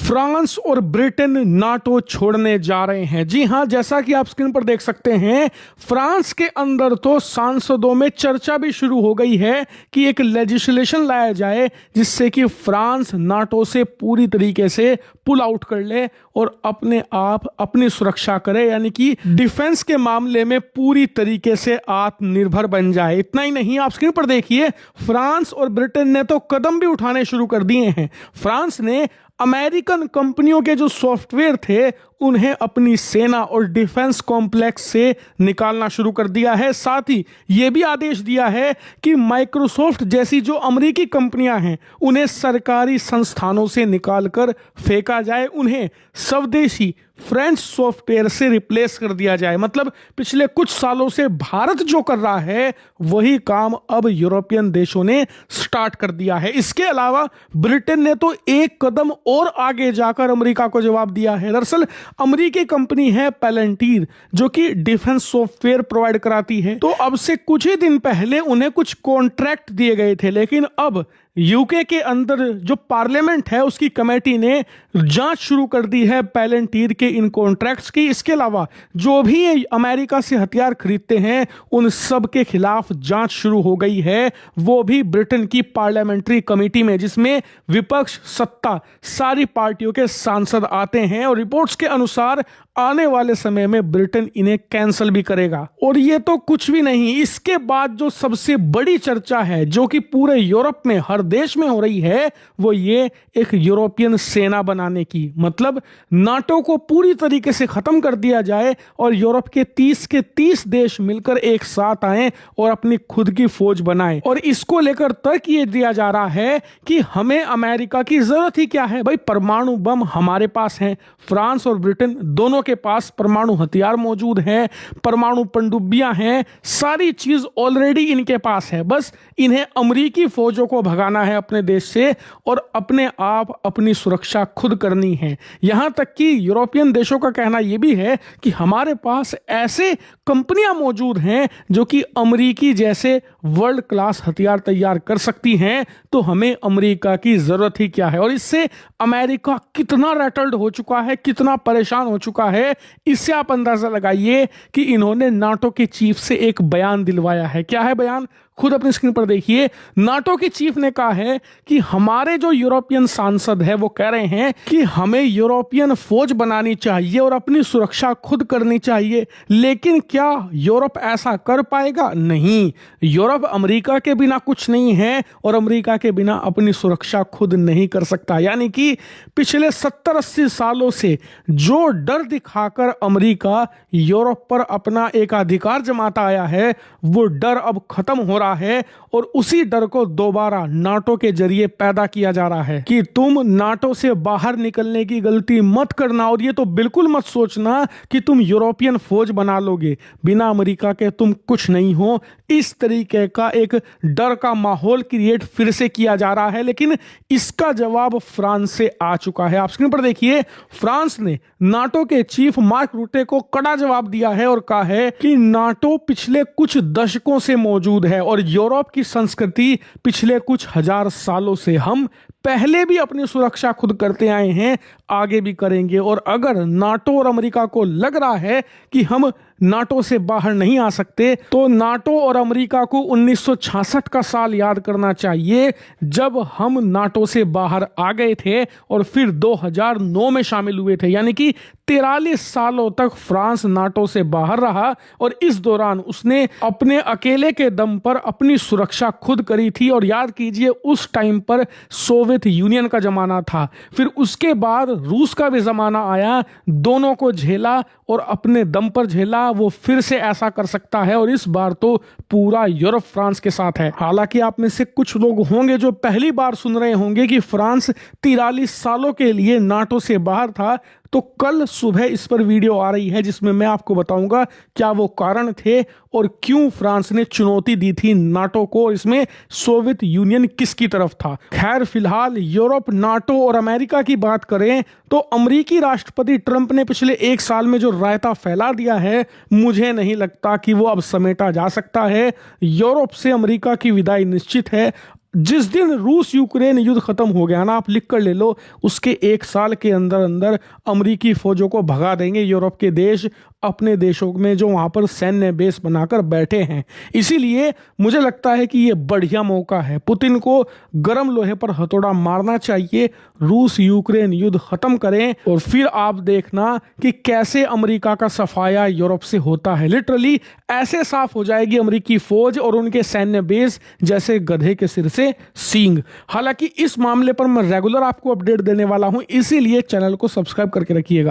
France और Britain NATO छोड़ने जा रहे हैं। जी हां, जैसा कि आप स्क्रीन पर देख सकते हैं, फ्रांस के अंदर तो सांसदों में चर्चा भी शुरू हो गई है कि एक लेजिस्लेशन लाया जाए जिससे कि फ्रांस नाटो से पूरी तरीके से पुल आउट कर ले और अपने आप अपनी सुरक्षा करे, यानी कि डिफेंस के मामले में पूरी तरीके से आत्मनिर्भर बन जाए। इतना ही नहीं, आप स्क्रीन पर देखिए, फ्रांस और ब्रिटेन ने तो कदम भी उठाने शुरू कर दिए हैं। फ्रांस ने अमेरिकन कंपनियों के जो सॉफ्टवेयर थे उन्हें अपनी सेना और डिफेंस कॉम्प्लेक्स से निकालना शुरू कर दिया है। साथ ही यह भी आदेश दिया है कि माइक्रोसॉफ्ट जैसी जो अमेरिकी कंपनियां हैं उन्हें सरकारी संस्थानों से निकालकर फेंका जाए, उन्हें स्वदेशी फ्रेंच सॉफ्टवेयर से रिप्लेस कर दिया जाए। मतलब पिछले कुछ सालों से भारत जो कर रहा है वही काम अब यूरोपियन देशों ने स्टार्ट कर दिया है। इसके अलावा ब्रिटेन ने तो एक कदम और आगे जाकर अमेरिका को जवाब दिया है। दरअसल अमेरिकी कंपनी है पैलेंटीर जो कि डिफेंस सॉफ्टवेयर प्रोवाइड कराती है। तो अब से कुछ ही दिन पहले उन्हें कुछ कॉन्ट्रैक्ट दिए गए थे, लेकिन अब यूके के अंदर जो पार्लियामेंट है उसकी कमेटी ने जांच शुरू कर दी है पैलेंटीर के इन कॉन्ट्रैक्ट्स की। इसके अलावा जो भी अमेरिका से हथियार खरीदते हैं उन सब के खिलाफ जांच शुरू हो गई है, वो भी ब्रिटेन की पार्लियामेंट्री कमेटी में, जिसमें विपक्ष, सत्ता, सारी पार्टियों के सांसद आते हैं। और रिपोर्ट्स के अनुसार आने वाले समय में ब्रिटेन इन्हें कैंसिल भी करेगा। और ये तो कुछ भी नहीं, इसके बाद जो सबसे बड़ी चर्चा है जो कि पूरे यूरोप में हर देश में हो रही है वो ये एक यूरोपियन सेना बनाने की, मतलब नाटो को पूरी तरीके से खत्म कर दिया जाए और यूरोप के 30 देश मिलकर एक साथ आएं और अपनी खुद की फौज बनाएं। और इसको लेकर तर्क ये दिया जा रहा है कि हमें अमेरिका की जरूरत ही क्या है भाई, परमाणु बम हमारे पास है। फ्रांस और ब्रिटेन दोनों के पास परमाणु हथियार मौजूद है, परमाणु पनडुब्बियां हैं, सारी चीज ऑलरेडी इनके पास है। बस इन्हें अमेरिकी फौजों को भगाना है अपने देश से और अपने आप अपनी सुरक्षा खुद करनी है। यहां तक कि यूरोपियन देशों का कहना यह भी है कि हमारे पास ऐसे कंपनियां मौजूद हैं जो कि अमेरिकी जैसे वर्ल्ड क्लास हथियार तैयार कर सकती हैं, तो हमें अमेरिका की जरूरत ही क्या है। और इससे अमेरिका कितना रैटल्ड हो चुका है, कितना परेशान हो चुका है, इससे आप अंदाजा लगाइए कि इन्होंने नाटो के चीफ से एक बयान दिलवाया है। क्या है बयान, खुद अपनी स्क्रीन पर देखिए। नाटो के चीफ ने कहा है कि हमारे जो यूरोपियन सांसद है वो कह रहे हैं कि हमें यूरोपियन फौज बनानी चाहिए और अपनी सुरक्षा खुद करनी चाहिए। लेकिन क्या यूरोप ऐसा कर पाएगा? नहीं, यूरोप अमेरिका के बिना कुछ नहीं है और अमेरिका के बिना अपनी सुरक्षा खुद नहीं कर सकता। यानी कि पिछले 70-80 सालों से जो डर दिखाकर अमेरिका यूरोप पर अपना एकाधिकार जमाता आया है वो डर अब खत्म हो रहा है और उसी डर को दोबारा नाटो के जरिए पैदा किया जा रहा है कि तुम नाटो से बाहर निकलने की गलती मत करना और ये तो बिल्कुल मत सोचना कि तुम यूरोपियन फौज बना लोगे, बिना अमेरिका के तुम कुछ नहीं हो। इस तरीके का एक डर का माहौल क्रिएट फिर से किया जा रहा है, लेकिन इसका जवाब फ्रांस से आ चुका है। आप स्क्रीन पर देखिए, फ्रांस ने नाटो के चीफ मार्क रूटे को कड़ा जवाब दिया है और कहा है कि नाटो पिछले कुछ दशकों से मौजूद है और यूरोप की संस्कृति पिछले कुछ हजार सालों से, हम पहले भी अपनी सुरक्षा खुद करते आए हैं, आगे भी करेंगे। और अगर नाटो और अमेरिका को लग रहा है कि हम नाटो से बाहर नहीं आ सकते, तो नाटो और अमेरिका को 1966 का साल याद करना चाहिए जब हम नाटो से बाहर आ गए थे और फिर 2009 में शामिल हुए थे। यानी कि 43 सालों तक फ्रांस नाटो से बाहर रहा और इस दौरान उसने अपने अकेले के दम पर अपनी सुरक्षा खुद करी थी। और याद कीजिए, उस टाइम पर सोवियत यूनियन का जमाना था, फिर उसके बाद रूस का भी जमाना आया, दोनों को झेला और अपने दम पर झेला। वो फिर से ऐसा कर सकता है और इस बार तो पूरा यूरोप फ्रांस के साथ है। हालांकि आप में से कुछ लोग होंगे जो पहली बार सुन रहे होंगे कि फ्रांस 43 सालों के लिए नाटो से बाहर था, तो कल सुबह इस पर वीडियो आ रही है जिसमें मैं आपको बताऊंगा क्या वो कारण थे और क्यों फ्रांस ने चुनौती दी थी नाटो को, और इसमें सोवियत यूनियन किसकी तरफ था। खैर, फिलहाल यूरोप, नाटो और अमेरिका की बात करें तो अमेरिकी राष्ट्रपति ट्रंप ने पिछले एक साल में जो रायता फैला दिया है, मुझे नहीं लगता कि वो अब समेटा जा सकता है। यूरोप से अमेरिका की विदाई निश्चित है। जिस दिन रूस यूक्रेन युद्ध खत्म हो गया ना, आप लिख कर ले लो, उसके 1 साल के अंदर अंदर अमेरिकी फौजों को भगा देंगे यूरोप के देश अपने देशों में जो वहां पर सैन्य बेस बनाकर बैठे हैं। इसीलिए मुझे लगता है कि ये बढ़िया मौका है, पुतिन को गर्म लोहे पर हथौड़ा मारना चाहिए, रूस यूक्रेन युद्ध खत्म करें और फिर आप देखना कि कैसे अमेरिका का सफाया यूरोप से होता है। लिटरली ऐसे साफ हो जाएगी अमेरिकी फौज और उनके सैन्य बेस जैसे गधे के सिर से सींग। हालांकि इस मामले पर मैं रेगुलर आपको अपडेट देने वाला हूं, इसीलिए चैनल को सब्सक्राइब करके रखिएगा।